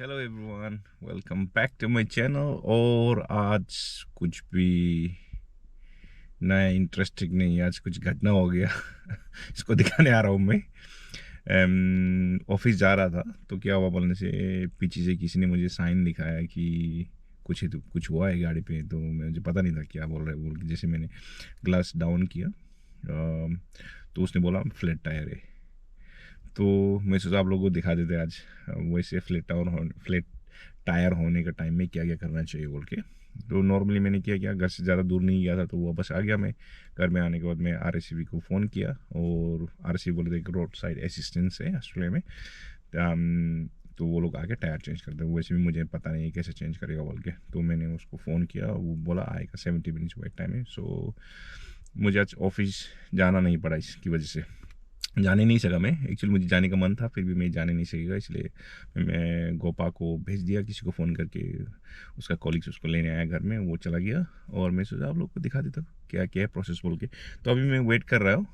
Hello everyone, welcome back to my channel. और आज कुछ भी नया इंटरेस्टिंग नहीं, आज कुछ घटना हो गया। इसको दिखाने आ रहा हूँ मैं। ऑफिस जा रहा था तो क्या हुआ बोलने से पीछे से किसी ने मुझे साइन दिखाया कि कुछ हुआ है गाड़ी पे। तो मुझे पता नहीं था क्या बोल रहा है। बोल के जैसे मैंने ग्लास डाउन किया तो उसने बोला फ्लैट टायर है। तो मैं सोचा आप लोगों को दिखा देते आज वैसे फ्लैट टायर होने का टाइम में क्या क्या करना चाहिए बोल के। तो नॉर्मली मैंने क्या घर से ज़्यादा दूर नहीं गया था, तो वापस आ गया मैं। घर में आने के बाद मैं RACV को फ़ोन किया और RACV बोले थे एक रोड साइड असिस्टेंस है ऑस्ट्रेलिया में। तो वो लोग आके टायर चेंज करते हैं। वैसे भी मुझे पता नहीं है कैसे चेंज करेगा बोल के। तो मैंने उसको फ़ोन किया, वो बोला आएगा 70 मिनट्स वेट टाइम है। सो मुझे आज ऑफिस जाना नहीं पड़ा, इसकी वजह से जाने नहीं सका मैं। एक्चुअली मुझे जाने का मन था, फिर भी मैं जाने नहीं सकेगा, इसलिए मैं गोपा को भेज दिया, किसी को फ़ोन करके। उसका कॉलिग्स उसको लेने आया घर में, वो चला गया। और मैं सोचा आप लोग को दिखा देता क्या क्या है प्रोसेस बोल के। तो अभी मैं वेट कर रहा हूँ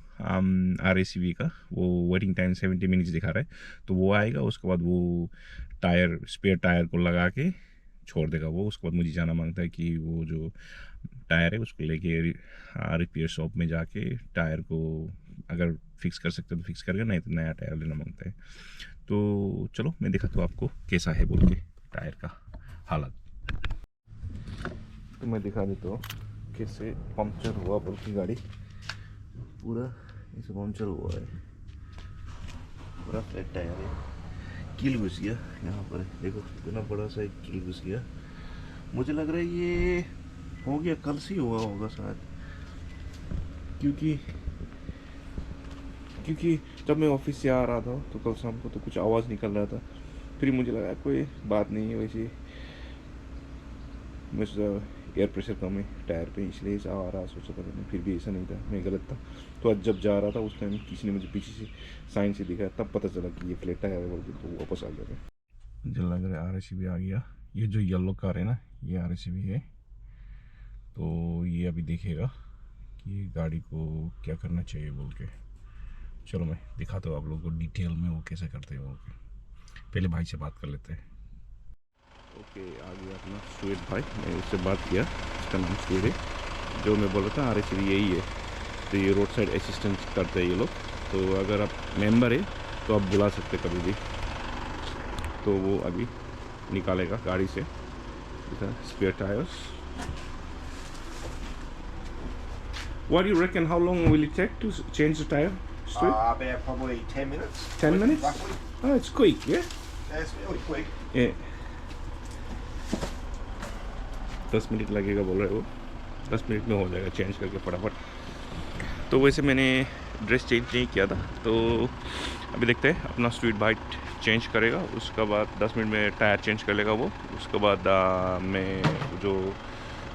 RACV का। वो वेटिंग टाइम 70 मिनट्स दिखा रहा है। तो वो आएगा, उसके बाद वो स्पेयर टायर को लगा के छोड़ देगा वो। उसके बाद मुझे जाना मांगता है कि वो जो टायर है उसको लेके रिपेयर शॉप में जाके टायर को अगर फिक्स कर सकते तो फिक्स करके, नहीं तो नया टायर लेना मांगता है। तो चलो मैं दिखाता हूँ आपको कैसा है बोल के टायर का हालत। तो मैं दिखा देता हूँ कैसे पंक्चर हुआ बोल के। गाड़ी पूरा ऐसे पंक्चर हुआ है, पूरा फ्लैट टायर है। कील घुस गया यहाँ पर, देखो इतना बड़ा सा एक कील घुस गया। मुझे लग रहा है ये हो गया कल से हुआ होगा शायद, क्योंकि जब मैं ऑफिस से आ रहा था तो कल शाम को तो कुछ आवाज़ निकल रहा था। फिर मुझे लगा कोई बात नहीं है, वैसे मैं सोचा एयर प्रेशर कम है टायर पे इसलिए ऐसा आ रहा, सोचा था मैंने। फिर भी ऐसा नहीं था, मैं गलत था। तो आज जब जा रहा था उस टाइम किसी ने मुझे पीछे से साइन से दिखाया, तब पता चला कि ये फ्लैट टायर है बोल के। तो वापस आ गया मैं। मुझे लग रहा है RACV आ गया। ये जो येलो कार है ना, ये RACV है। तो ये अभी देखेगा कि गाड़ी को क्या करना चाहिए बोल के। चलो मैं दिखाता हूँ आप लोगों को डिटेल में वो कैसे करते हैं बोल के। पहले भाई से बात कर लेते हैं। ओके, आ गया अपना स्वीट भाई। मैं उससे बात किया, इसका नाम स्वीट है। जो मैं बोल रहा था RACV यही है। तो ये रोड साइड असिस्टेंस करते हैं ये लोग। तो अगर आप मेंबर है तो आप बुला सकते कभी भी। तो वो अभी निकालेगा गाड़ी से spare tyres. What do you reckon? How long will it take to change the tire? About probably 10 minutes. 10 minutes? Roughly. Oh, it's quick, yeah? Yeah, it's really quick. Yeah. 10 minute लगेगा बोल रहे हो। 10 मिनट में हो जाएगा change करके फटाफट। तो वैसे मैंने ड्रेस चेंज नहीं किया था, तो अभी देखते हैं अपना स्ट्रीट बाइट चेंज करेगा। उसके बाद 10 मिनट में टायर चेंज कर लेगा वो। उसके बाद मैं जो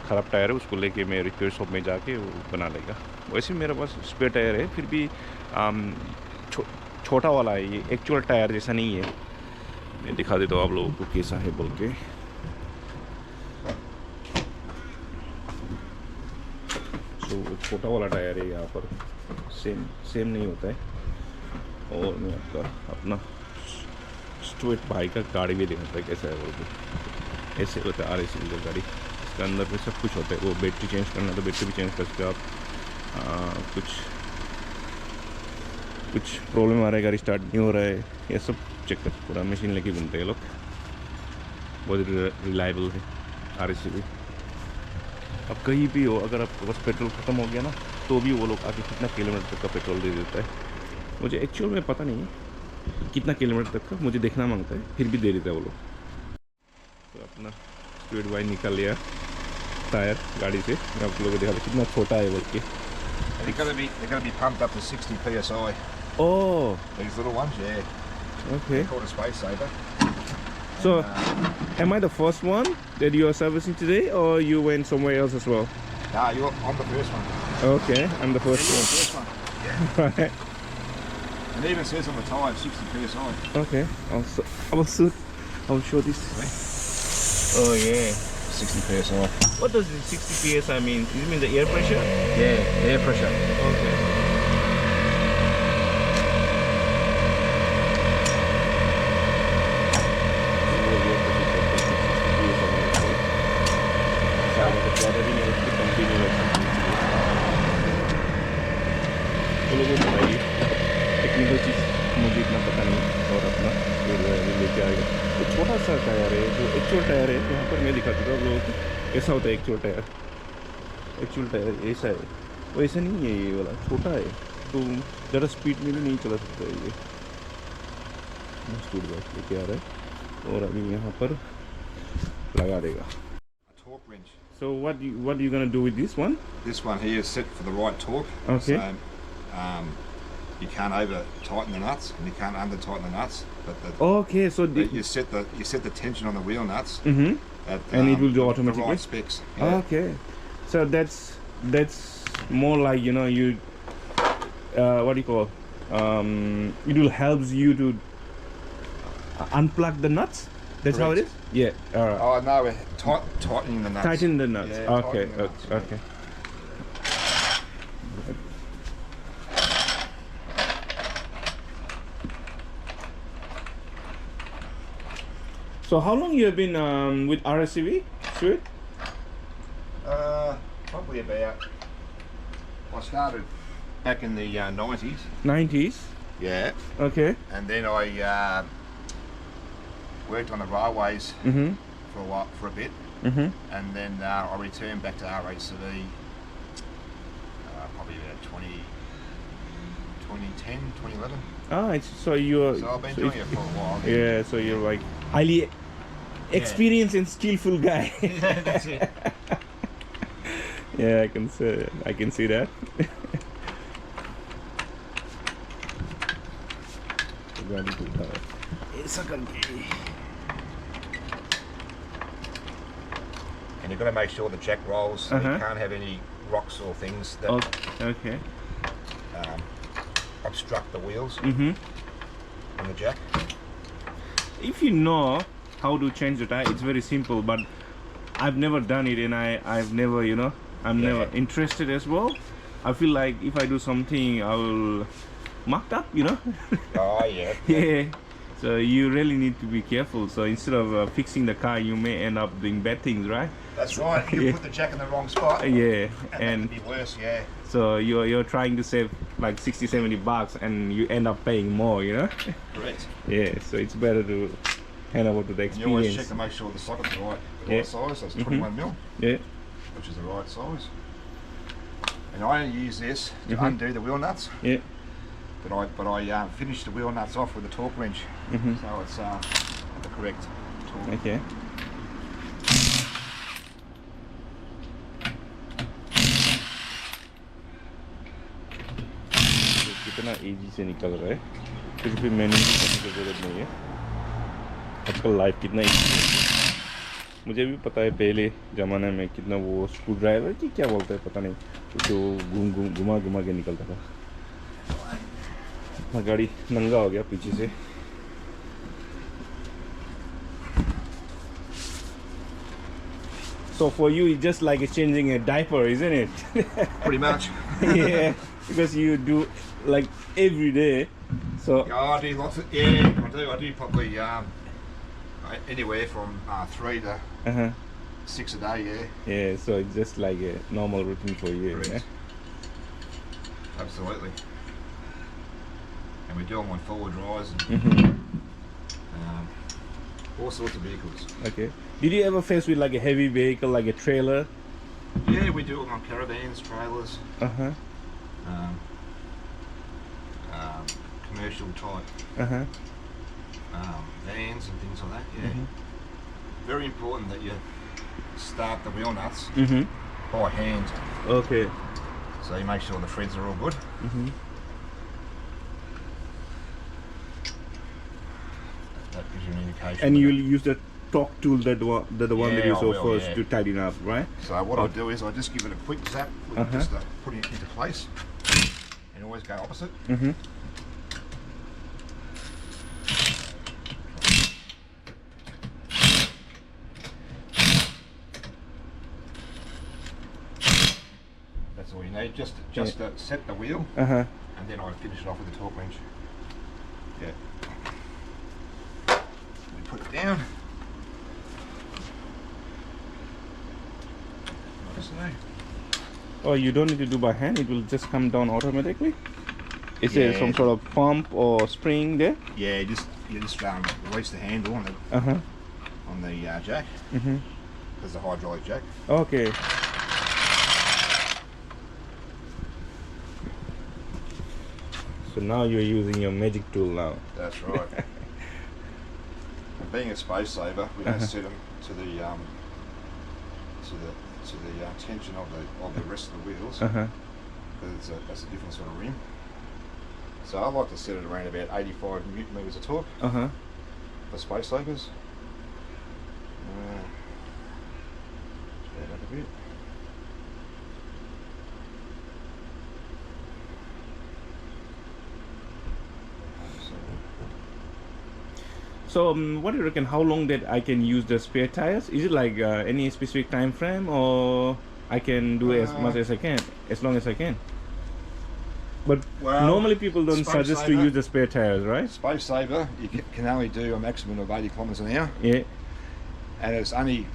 ख़राब टायर है उसको लेके मैं रिपेयर शॉप में जाके वो बना लेगा। वैसे मेरे पास स्पेयर टायर है, फिर भी छोटा वाला है, ये एक्चुअल टायर जैसा नहीं है। मैं दिखा देता हूँ आप लोगों को कैसा है बोल के। तो छोटा वाला टायर है यहाँ पर, सेम नहीं होता है। और मैं अपना स्ट्रेट भाई का गाड़ी भी दिखाता है कैसा है बोल के। ऐसे होता है RACV का गाड़ी। इसके अंदर में सब कुछ होता है। वो बैटरी चेंज करना तो बैटरी भी चेंज कर सकते हो आप। कुछ प्रॉब्लम आ रहा है, गाड़ी स्टार्ट नहीं हो रहा है, ये सब चेक कर। पूरा मशीन लेके घूमते हैं लोग। बहुत रिलायबल है RACV। अब कहीं भी हो, अगर आपके पास पेट्रोल ख़त्म हो गया ना, तो भी वो लोग आके कितना किलोमीटर तक का पेट्रोल दे देता है। मुझे एक्चुअल में पता नहीं है कितना किलोमीटर तक का, मुझे देखना मांगता है, फिर भी दे देता है वो लोग। तो अपना स्पीड वाई निकाल लिया टायर गाड़ी से। मैं आप लोगों को दिखा कितना छोटा है बोल के। They're going to be pumped up to 60 psi. Oh, These little ones, yeah. okay. They're called a space saver. So, And, am I the first one that you are servicing today, or you went somewhere else as well? I'm the first one. Okay, I'm the first You're one. the first one. Yeah. Right. It even says on the tyre 60 psi. Okay, I'll show this. Oh yeah, 60 psi. what does the 60 psi mean? Does it mean the air pressure? Yeah, air pressure. Okay. लोगों को बताइए, technical चीज़ मुझे इतना पता नहीं, और अपना फिर लेके आएगा। तो छोटा सा टायर है, जो एक्चुअल टायर है, यहाँ पर मैं दिखा देता हूँ आप लोगों को। ऐसा होता है एक्चुअल टायर ऐसा है, वो ऐसा नहीं है, ये वाला छोटा है, तो ज़्यादा स्पीड में भी नहीं चला सकता है ये। स्पीड बैक लेके आ रहा है, और अभी यहाँ पर लगा देगा। A torque wrench. So what you gonna do with this one? This one here is set for the right torque. Okay. So you can't over tighten the nuts and you can't under tighten the nuts. Okay, so But you set the tension on the wheel nuts. Mm-hmm. At, And it will do the automatically? right specs. Yeah. Okay, so that's more like, you know, you what do you call, it will helps you to unplug the nuts. That's how it is. Correct. Yeah. All right. Oh no, we're tightening the nuts. Tighten the nuts. Yeah, Okay. tightening the nuts, yeah. Okay. So how long you have been with RACV? Sure. Probably about. I started back in the 90s. 90s. Yeah. Okay. And then I worked on the railways Mm-hmm. for a bit, Mm-hmm. and then I returned back to RACV probably about 2010, 2011. Ah, so you're. So I've been so doing it's- it for a while. Yeah, so you're like highly experienced and skillful guy. Yeah, that's it. Yeah, I can see that. गाड़ी को उठाओ, ऐसा करके। And you've got to make sure the jack rolls. So Uh-huh. you can't have any rocks or things that Okay. obstruct the wheels Mm-hmm. on the jack. If you know how to change the tire, it's very simple. But I've never done it, and I've never, you know, I'm Yeah. never interested as well. I feel like if I do something, I will mucked up, you know. Oh yeah. Yeah. So you really need to be careful. So instead of fixing the car, you may end up doing bad things, right? That's right. You Yeah. put the jack in the wrong spot. Yeah. And And that could be worse. Yeah. so you're trying to save like 60-70 bucks, and you end up paying more, you know. Correct. Yeah. So it's better to hand over to the And you always check experience. to make sure the socket's the right Yeah. size. So it's Mhm. 21 mil, Yeah. which is the right size. And I only use this to Mhm. undo the wheel nuts. Yeah. But I finish the wheel nuts off with a torque wrench, Mhm. so it's the correct torque. Okay. कितना easy से निकल रहा है, कुछ भी manage करने की जरूरत नहीं है। आजकल लाइफ कितना इजी है। मुझे भी पता है पहले ज़माने में कितना वो स्क्रू ड्राइवर की क्या बोलते हैं पता नहीं, जो घुमा घुमा के निकलता था। अपना गाड़ी नंगा हो गया पीछे से। So for you, it's just like changing a diaper, isn't it? Pretty much. Yeah, because you do like every day. So Yeah, I do lots of. Yeah, I do. I do probably anywhere from 3 to uh-huh. 6 a day. Yeah. Yeah, so it's just like a normal routine for you. Correct. Yeah? Absolutely. And we do them on forward rise and Mhm. all sorts of vehicles. Okay. Did you ever face with like a heavy vehicle, like a trailer? Yeah, we do them on caravans, trailers, Uh-huh. commercial type Uh-huh. vans and things like that. Yeah. Mhm. Very important that you start the wheel nuts Mm-hmm. by hand, Okay. so you make sure the threads are all good. Mm-hmm. That gives you an indication. And of you'll it. use the torque tool, the one that Yeah, you I saw will, first, yeah. to tighten up, right? So what I do is I just give it a quick zap with Uh-huh. just putting it into place, and always go opposite. Mm-hmm. That's all you need. Just set the wheel, Uh-huh. and then I finish it off with a torque wrench. Yeah. We put it down. Like so. Oh, you don't need to do by hand, it will just come down automatically? Is there Yeah. some sort of pump or spring there? Yeah, you just release the handle on the jack. There's a hydraulic jack. Okay. So now you're using your magic tool now. That's right. And being a space saver, we don't set them to the tension of the rest of the wheels, because that's a different sort of rim. So I like to set it around about 85 newton meters of torque for space savers. Speed up a bit. So what do you reckon? How long that I can use the spare tires? Is it like any specific time frame, or I can do as much as I can, as long as I can? But normally people don't suggest to use the spare tires, right? Space saver, you can only do a maximum of 80 kilometres an hour. Yeah. And it's only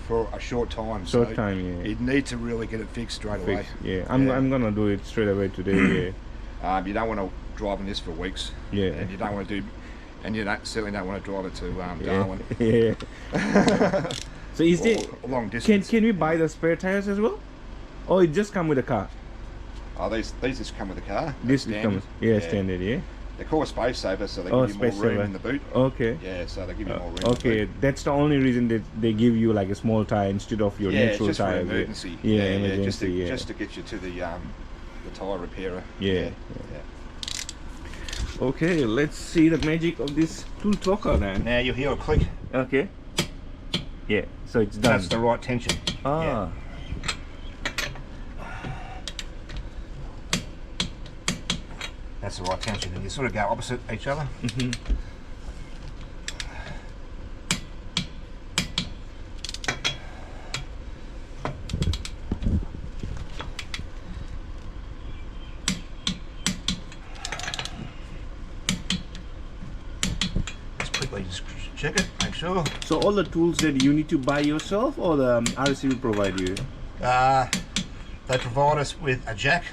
for a short time. Short time, yeah. You need to really get it fixed straight away. Yeah, I'm gonna do it straight away today. Yeah. You don't want to drive in this for weeks. Yeah. And you don't want to do, and you certainly don't want to drive it to Darwin. Yeah. So is there a long distance? Can we buy the spare tires as well, or it just come with the car? Oh, these just come with the car. This comes, standard, yeah. They're called space saver, so they give you more room in the boot. Okay. Yeah, so they give you more room. Okay, that's the only reason that they give you like a small tire instead of your neutral just tire. For emergency. Yeah, emergency. Just to get you to the tire repairer. Yeah. Okay, let's see the magic of this tool talker then. Now you hear a click. Okay. Yeah, so it's done. That's the right tension. Ah. Yeah. That's the right tension, and you sort of go opposite each other. Just quickly just check it, make sure. So all the tools that you need to buy yourself, or the RACV provide you? They provide us with a jack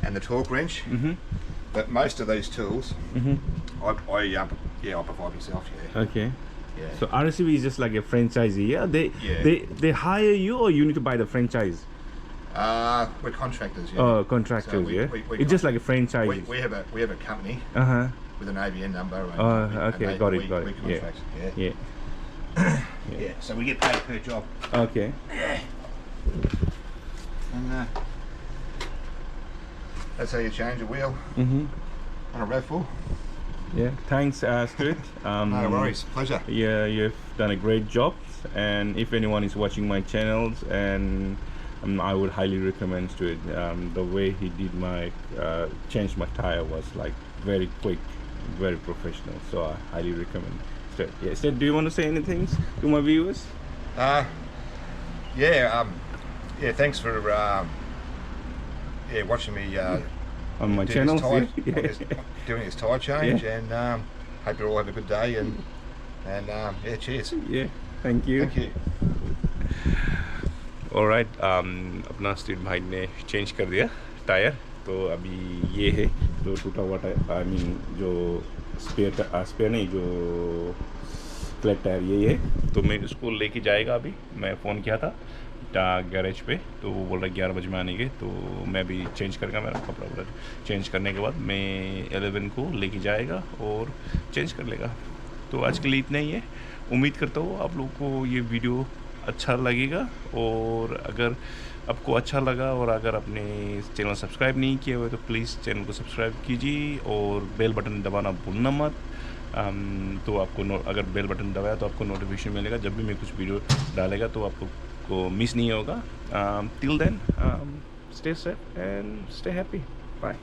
and the torque wrench, but most of these tools I provide myself. Yeah. Okay. Yeah. So RACV is just like a franchisee. Yeah. They hire you, or you need to buy the franchise? We're contractors. Yeah. Oh, contractors. So yeah. It's just like a franchise. We have a company with an ABN number. And okay, got it. We contract. Yeah. Yeah. So we get paid per job. Okay. Yeah. And that's how you change a wheel on a RAV4. Yeah, thanks Stuart. No worries, pleasure. Yeah, you've done a great job, and if anyone is watching my channels, and I would highly recommend Stuart. The way he did my changed my tire was like very quick, very professional, so I highly recommend Stuart. Yeah, Stuart, do you want to say anything to my viewers? Thanks for watching me on my channel, doing his tire change, and hope you all have a good day, and cheers. Yeah, thank you. Alright, अपना street भाई ने change कर दिया tyre, तो अभी ये है जो टूटा हुआ टायर, आई मीन जो स्पेयर नहीं, जो फ्लैट टायर यही है। तो मैं इसको लेके जाएगा, अभी मैं फ़ोन किया था गैरेज पे, तो वो बोल रहा 11 बजे में आने के, तो मैं भी चेंज करूँगा, मेरा कपड़ा वपड़ा चेंज करने के बाद मैं 11 को लेके जाएगा और चेंज कर लेगा। तो आज के लिए इतना ही है। उम्मीद करता हूँ आप लोगों को ये वीडियो अच्छा लगेगा, और अगर आपको अच्छा लगा और अगर आपने चैनल सब्सक्राइब नहीं किया हुआ तो प्लीज़ चैनल को सब्सक्राइब कीजिए और बेल बटन दबाना भूलना मत। तो आपको अगर बेल बटन दबाया तो आपको नोटिफिकेशन मिलेगा, जब भी मैं कुछ वीडियो डालेगा तो आपको मिस नहीं होगा। Till then stay safe and stay happy, bye.